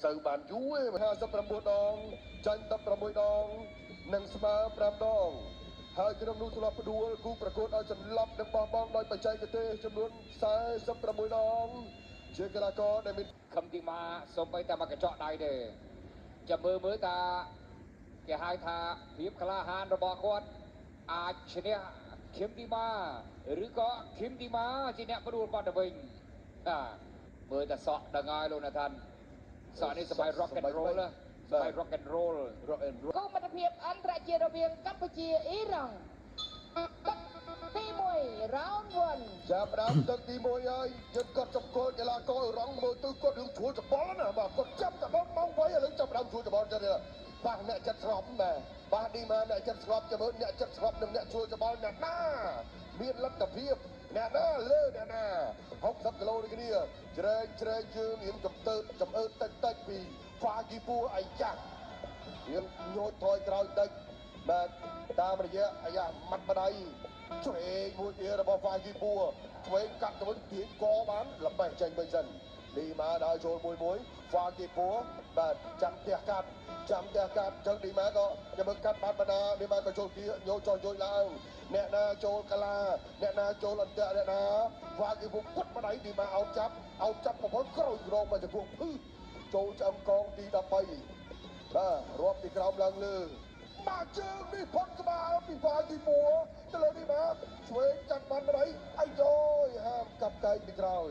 សូវបានយូរទេ59ដងចាញ់16ដងនិងស្មើ5ដងហើយក្រុមនោះធ្លាប់ផ្ដួលគូប្រកួតឲ្យចន្លប់និងបោះបង់ដោយបច្ចេកទេសចំនួន46ដងជាកីឡាករដែលមានខំទីម៉ាសូម្បីតែមកកញ្ចក់ដៃទេចាំមើលតាគេហៅថាភាពក្លាហានរបស់គាត់អាចឈ្នះឃឹមទីម៉ាឬក៏ឃឹមទីម៉ាជាអ្នកផ្ដួលបាត់ទៅវិញមើលតែសក់ដឹងហើយលោកណាថានសក់នេះសម័យ rock and roll សម័យ rock and roll គោលមិត្តភាពអន្តរជាតិរវាងកម្ពុជាអ៊ីរ៉ង់ទី1 round 1ចាប់ដើមទឹកទី1ហើយយើងគាត់ចំគល់កីឡាករអ៊ឺរ៉ង់មើលទៅគាត់រឿងជួលច្បល់ណាបាទគាត់ចាប់តែដល់ម៉ោង8ឥឡូវចាប់ដើមជួលច្បល់ចឹងបាទអ្នកចិត្តស្ងប់បាទនេះមកអ្នកចិត្តស្ងប់ចាំមើលអ្នកចិត្តស្ងប់និងអ្នកជួលច្បល់អ្នកណាមានលទ្ធភាពអ្នកណាលើអ្នកណា60គីឡូនេះគ្នាជ្រែងយើងរៀងចំអើតិចពីហ្វាគីពូអាយ៉ារៀងញោចថយក្រោយតិចបាទតាមរយៈអាយ៉ាម៉ាត់បដៃឆ្វេងមួយទៀតរបស់ហ្វាគីពូឆ្វេងកាត់ទៅទាញកបានល្បេះចេញទៅសិនលីម៉ាដើរចូលមួយហ្វាគីពូបាទចាំផ្ទះកាត់ចឹងឌីម៉ាក៏ចាំមើលកាត់បាត់បណ្ដាឌីម៉ាក៏ចូលគៀញោចចោះយល់ឡើងអ្នកណាចូលកាឡាអ្នកណាចូលអន្តៈអ្នកណាហ្វាគីពូពុតបដៃឌីម៉ាអោតចាប់ប្រព័ន្ធក្រោយក្រមមកចំពោះភឺចូលឆ្អឹងកងទី13បាទរាប់ពីក្រោមឡើងលើមកជើងនេះផុតក្បាលពីហ្វាគីពូទៅលើឌីម៉ាឆ្វេងចាត់បានបដៃអាយយហាមកាប់កែងពីក្រោយ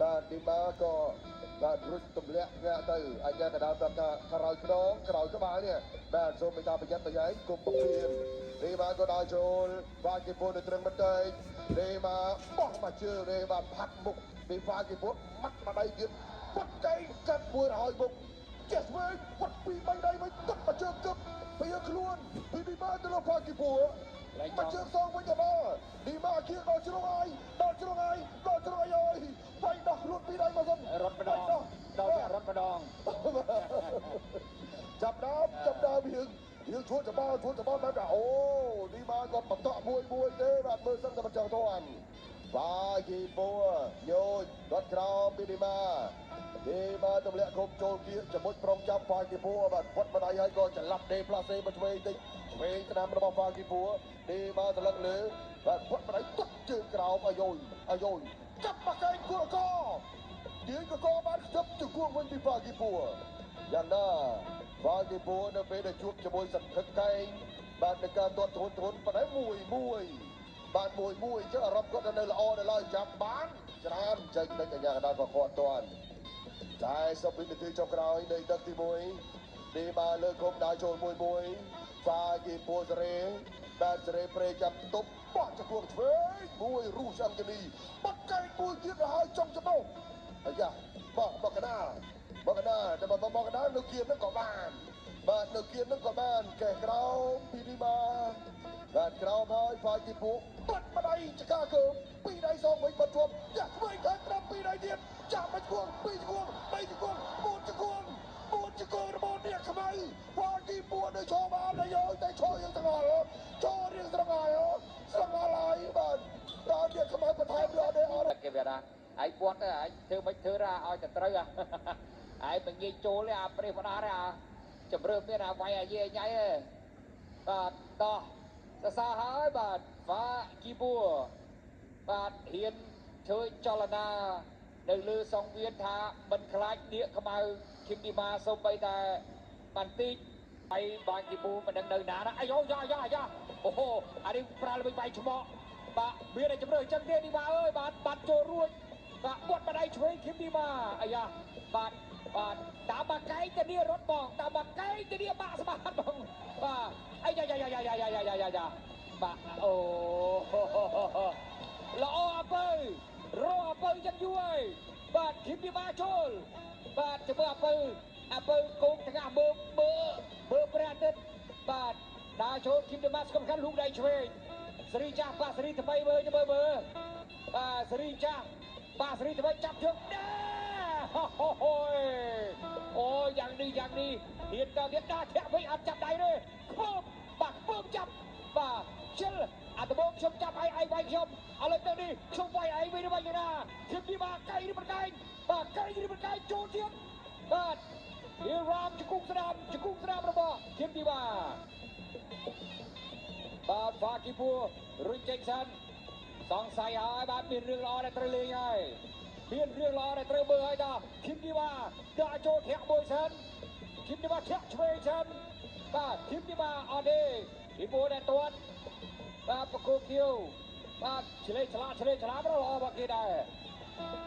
បាទឌីម៉ាក៏បាទរុចទម្លាក់ងាក់ទៅអាយ៉ាកដាលប្រកាក្រោយខ្នងក្រោយក្បាលនេះបាទសូមមេត្តាប្រយ័ត្នប្រយែងគុំពៀនឌីម៉ាក៏ដើរចូលហ្វាគីពូនៅត្រឹងបន្តិចឌីម៉ាបោះមកជើងឌីម៉ាផាត់មុខពីហ្វាគីពូម៉ាត់ម្ដាយទៀតពុតកែងកាត់មួយរហ័យមុខចេះវិញពុតពី3ដៃវិញទឹកមកជើងគប់ពីខ្លួនពីឌីម៉ាទៅលើហ្វាគីពូមកជើងសងវិញក៏ដល់ឌីម៉ាគៀងដល់ជ្រុងហើយអើយវាយដោះខ្លួនពីដៃមកសិនរត់ម្ដងដល់តែរត់ម្ដងចាប់ដើមយើងឈួតច្បល់បែបថាអូឌីម៉ាគាត់បន្តមួយទេបាទមើលសឹងតែមិនចង់ទាន់បាទគីពូញោចគាត់ក្រោមពីឌីម៉ាទម្លាក់គ្រប់ចូលគៀកជាមួយប្រុងចាប់ហ្វាគីពូបាទផុតម្ដាយហើយក៏ចល័តដេផ្លាសេមកឆ្វេងតិចឆ្វេងស្នាមរបស់ហ្វាគីពូឌីម៉ាត្រឡឹកលើបាទផុតម្ដាយទប់ជើងក្រោមអាយ៉យចាប់មកកែងគួរកទាញកបានខ្ជិបទៅគួរវិញពីហ្វាគីពូយ៉ាងណាហ្វាគីពូនៅពេលដែលជួបជាមួយសង្ឃឹកកែងបាទในការទាត់ធ្ងន់ប៉ុន្តែមួយបាទមួយចឹងអារម្មណ៍គាត់នៅល្អដល់ឡើយចាប់បានច្រើនចេញដូចអាយ៉ាកដាលក៏គាត់ទាន់40វិនាទីចុងក្រោយនៃទឹកទី1ឌីម៉ាលើកុំដើរចូលមួយហ្វាគីពូសេរីបាទសេរីប្រេចាប់ទប់បោះចំពោះឆ្វេងមួយរូសអង្កនីបាត់កែងមួយទៀតទៅហើយចុងច្បោះអាយ៉ាបោះមកកណ្ដាលតែមកកណ្ដាលនៅគៀននឹងក៏បានបាទនៅគៀននឹងក៏បានកែក្រោមពីឌីម៉ាបាទក្រោមហើយហ្វាគីពូបាត់ម្ដាយចកាកើពីដៃសងវិញបាត់ជាប់ចាក់ឆ្វេងខាងត្រឹមពីដៃទៀតចាប់មកឈួង2ឈួង3ឈួង4ឈួងរបស់អ្នកខ្មៅហ្វាគីពូនៅឈរបានហើយតែឈរយើងទាំងអស់ចូលរៀងស្រងល់ហើយបាទដល់អ្នកខ្មៅបន្ថែមយកទេអត់គេវាថាឯងពាត់ទៅឯងធ្វើមិនធ្វើឲ្យតែត្រូវឯងមិនងាយចូលទេអាប្រេះផ្ដាទេជំរឿមានអាវាយអាយញ៉ៃទេបាទដោះសរសើរហើយបាទហ្វាគីពូបាទហ៊ានធ្វើចលនានៅលើសង្វៀនថាមិនខ្លាចដៀកខ្មៅឃឹមឌីម៉ាសូម្បីតែបន្តិចហើយបាទគីពូមិនដឹងនៅណាណាអាយយ៉ាអូហូអានេះប្រើល្បិចវាយឆ្មក់បាទមានតែជំរឿអញ្ចឹងទេឌីម៉ាអើយបាទបាត់ចូលរួចបាទបាត់បដៃឆ្វេងឃឹមឌីម៉ាអាយ៉ាបាទតាមបាកែងទៅនេះរត់បងតាមបាកែងទៅនេះបាក់ស្បាតបងបាទអាយ៉ាបាទអូល្អអពើរកអពើយ៉ាងយូរហើយបាទឃឹមឌីម៉ាចូលបាទជាមួយអពើគោកទាំងមើលព្រះអាទិត្យបាទដើរចូលឃឹមឌីម៉ាស្គមខាន់លូកដៃឆ្វេងសេរីចាស់បាទសេរីថ្មីមើលបាទសេរីចាស់បាទសេរីថ្មីចាប់ជើងអូយ៉ាងនេះហ៊ានតើទៀតដាធាក់វិញអត់ចាប់ដៃទេខ្ពើមចាប់បាទជិលអាត្បូងខ្ញុំចាប់ឯងវាយខ្ញុំឥឡូវទៅនេះខ្ញុំវាយឯងវិញឬវាយណាឃឹមឌីម៉ាកែងឬមិនកែងបាទកែងឬមិនកែងចូលទៀត បាទអ៊ីរ៉ាមជង្គង់ស្ដាំរបស់គឹមទីវ៉ាបាទហ្វាគីពូរុញចេញសិនសង្ស័យហើយបាទមានរឿងល្អដែលត្រូវលេងហើយមានរឿងល្អដែលត្រូវមើលហើយដល់គឹមទីវ៉ាដាក់ចូលធាក់មួយសិនគឹមទីវ៉ាធាក់ឆ្វេងសិនបាទគឹមទីវ៉ាអត់ទេពីពូដែលទាត់បាទបកគោគៀវបាទឆ្លេឆ្លាតល្អមកគេដែរ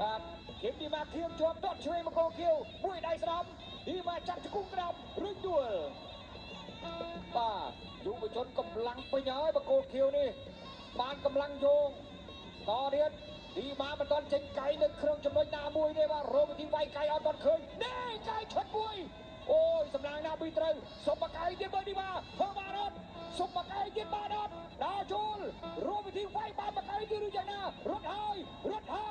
បាទគឹមទីវ៉ាធៀងជាប់ទាត់ឆ្វេងបកគោគៀវមួយដៃស្ដាំទីវ៉ាចាប់ជង្គង់ស្ដាំរុញដួលបាទយុវជនកម្លាំងពេញហើយបកគោខៀវនេះបានកម្លាំងយោងតទៀតទីម៉ាមិនទាន់ចេញកៃនៅក្នុងចំណុចណាមួយទេបាទរោមទីវាយកៃអត់ទាន់ឃើញនេះកៃឈុតមួយអូយសំណាងណាពីត្រូវសុំបកៃទៀតមើលទីម៉ាធ្វើបានអត់សុំបកៃទៀតបានអត់ដល់ចូលរោមទីវាយបានបកៃទៀតឬយ៉ាងណារត់ហើយអត់ថា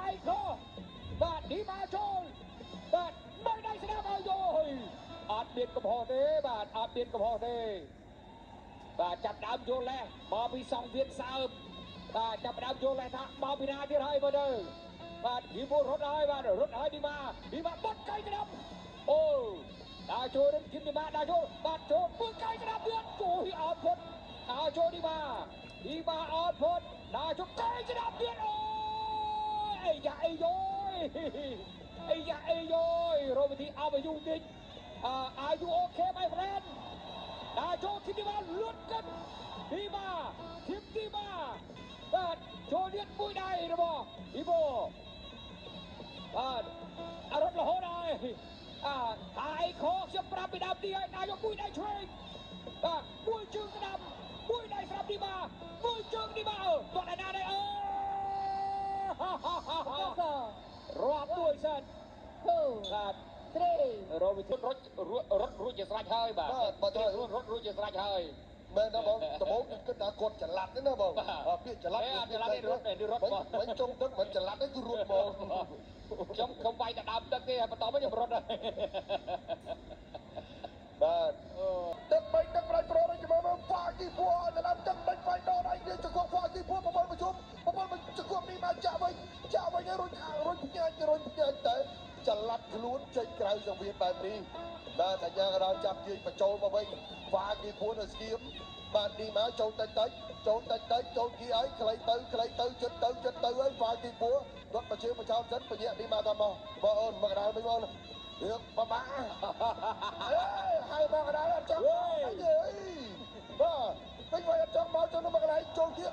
អីខុសបាទទីម៉ាចូលបាទមិនដៃស្ដាប់ហើយយោអត់មានកំហុសទេបាទអត់មានកំហុសទេបាទចាប់ដើមយល់លេះមកពីសង្វៀនសើមបាទចាប់ដើមយល់លេះថាមកពីណាទៀតហើយមើលទៅបាទពីពូរត់ហើយទីម៉ាបត់កៃក្តាប់អូដល់ចូលនឹងគឹមទីម៉ាដល់ចូលបាទចូលមើលកៃក្តាប់ទៀតជួយអត់ផុតដល់ចូលទីម៉ាអត់ផុតដល់ចូលកៃក្តាប់ទៀតអូអីយ៉ាអីយោយរមទីអបយុតិចAre you okay my friend ដល់ចូលគឹមទីម៉ាលួតកិនទីម៉ាគឹមទីម៉ាបាទចូលទៀតមួយដៃរបស់ពីពូបាទអរត់រហូតហើយហើយខោខ្ញុំប្រាប់ពីដើមទីហើយដល់យកមួយដៃឆ្វេងបាទមួយជើងស្ដាំមួយដៃស្ដាំទីម៉ាមួយជើងទីម៉ាទាត់ឯណាដែររាប់មួយសិនបាទរោវិធិរត់រួចជាស្រេចហើយបាទបើត្រូវរត់រួចជាស្រេចហើយមែនណាបងដំបូងគិតថាគាត់ចល័តទេណាបងពាក្យចល័តរត់មិនចុងទឹកមិនចល័តទេគឺរត់បងខ្ញុំវាយតែដើមទឹកទេបន្តមកខ្ញុំរត់ហើយបាទទឹក3ទឹកប្រៃប្រូនេះជាមួយមកហ្វាគីពួរនៅដើមទឹក3វាយដោដៃនេះជង្គង់ហ្វាគីពួរប្រព័ន្ធប្រជុំជង្គង់នេះមកចាក់វិញឲ្យរុញផ្ញើតែចល័តខ្លួនចេញក្រៅសង្វៀនបែបនេះបាទអាញាកណ្ដាលចាប់ទាញបញ្ចូលមកវិញហ្វាគីពួរនៅស្គៀមបាទនេះមកចូលតិចចូលគីឲ្យខ្លីទៅចិត្តទៅហើយហ្វាគីពួររត់មកជើងបញ្ចោតចិត្តបញ្ញានេះមកតាមបងអូនមកកណ្ដាលវិញបងរឿងបបាហើយមកកណ្ដាលអត់ចង់បាទពេញវាយអត់ចង់មកចូលនៅមកកន្លែងចូលទៀត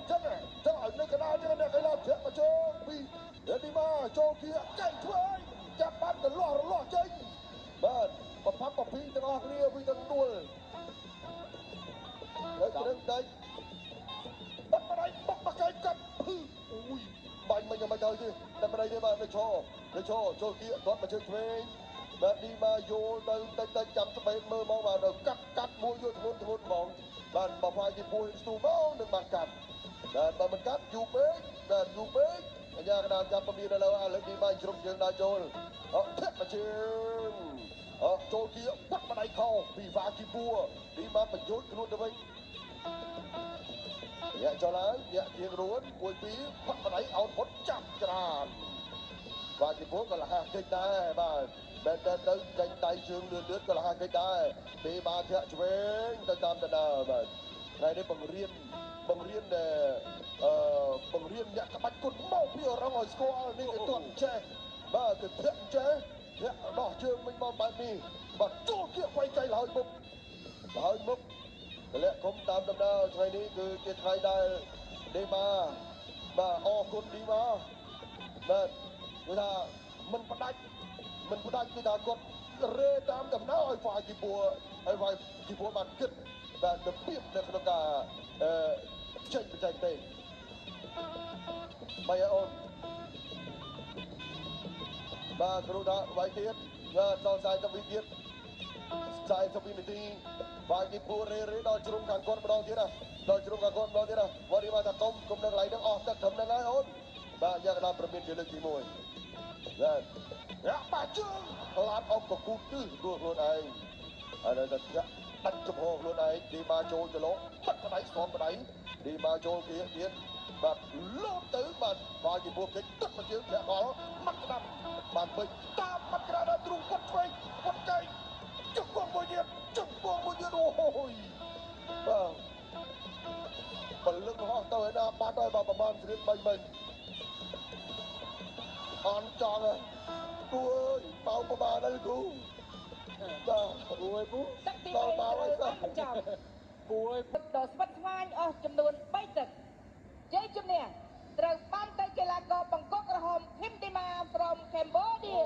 ចឹងឲ្យនៅកណ្ដាលចឹងអ្នកកីឡាជ្រាក់មកចូលពីនេះមកចូលគីចេញធ្វើឲ្យចាប់បានទៅរលាស់ចេញបាទបផាប់បពីទាំងអស់គ្នាពីទាំងដួលហើយគ្រឿងដេកបាត់បដៃបុកបកៃកាត់ភឺអូយបាញ់មិនយ៉ាងម៉េចទៅទេតែមិនអីទេបាទនៅឈរចូលគីអត់មកជើងឆ្វេងបាទនេះមកយល់ទៅចាំស្បែកមើលមកបាទកាត់មួយយកធ្ងន់ហ្មងបាទបើហ្វាយគេពួយស្ទូមកនឹងបានកាត់បាទបើមិនកាត់យូរពេកអាញាកណ្ដាលចាប់ពមៀនឥឡូវនេះមកជ្រុំជើងដល់ចូលធាក់មកជើងចូលគៀបាត់បដៃខោពីហ្វាគីពួរនេះមកបញ្យោជខ្លួនទៅវិញញាក់ចូលឡើងញាក់ទៀងរួនមួយពីរបាត់បដៃអោនផុតចាប់ច្រានហ្វាគីពួរក៏លះកិច្ចដែរបាទតែទៅចេញដៃជើងលឿនក៏លះកិច្ចដែរពេលមកធាក់ឆ្វេងទៅតាមដណ្ដើមបាទថ្ងៃនេះបង្រៀនអ្នកក្បាច់គុណមកពីរងឲ្យស្គាល់នេះគេទាត់ចេះបាទគេធាក់ចេះធាក់ដោះជើងវិញមកបែបនេះបាទចូលគៀកវាយកៃហើយមុខតម្លាក់គុំតាមដំណើរថ្ងៃនេះគឺជាថ្ងៃដែលដេម៉ាបាទអរគុណឌីម៉ាបាទគឺថាមិនផ្ដាច់គឺថាគាត់រេតាមដំណើរឲ្យហ្វាគីពួរបានគិតបាទទៅពីនៅក្នុងការចេញបច្ចេកទេសបាយអូនបាទគ្រូថាវាយទៀតដល់40វិនាទី40វិនាទីបាទគេពួររេដល់ជ្រុងខាងគាត់ម្ដងទៀតវត្តនេះមកថាគុំនៅកន្លែងហ្នឹងអស់ទឹកត្រឹមហ្នឹងហើយអូនបាទយ៉ាងដល់ប្រមានជាលើកទី1បាទបាទជើងឡានអុកកគូទិសខ្លួនឯងហើយនៅតែដាច់ចំហខ្លួនឯងឌីម៉ាចូលចលោបាត់បដៃស្គមបដៃឌីម៉ាចូលទៀត បាទលោតទៅបាទហើយពីពួកគេទឹកមកជើងធាក់កលមកស្ដាំបានពេញតាមបាត់ក្រាដល់ទ្រូងគាត់ឆ្វេងគាត់កែងជង្គង់មួយទៀតជង្គង់មួយទៀតអូយបាទពលឹកហោះទៅឯណាបាត់ហើយបាទប្រមាណស្រៀប3មិញអន់ចង់ហើយគួយបោកប្រមាណហើយគូបាទគួយពូ ទឹកទី ដល់ 3 បោក ត្រូវ ហើយសោះ បានបញ្ចប់ គួយ ដល់ស្វិតស្វាញអស់ចំនួន3ទឹកជ័យជំនះត្រូវបានទៅកីឡាករបង្គោលក្រហម Phim Tima from Cambodia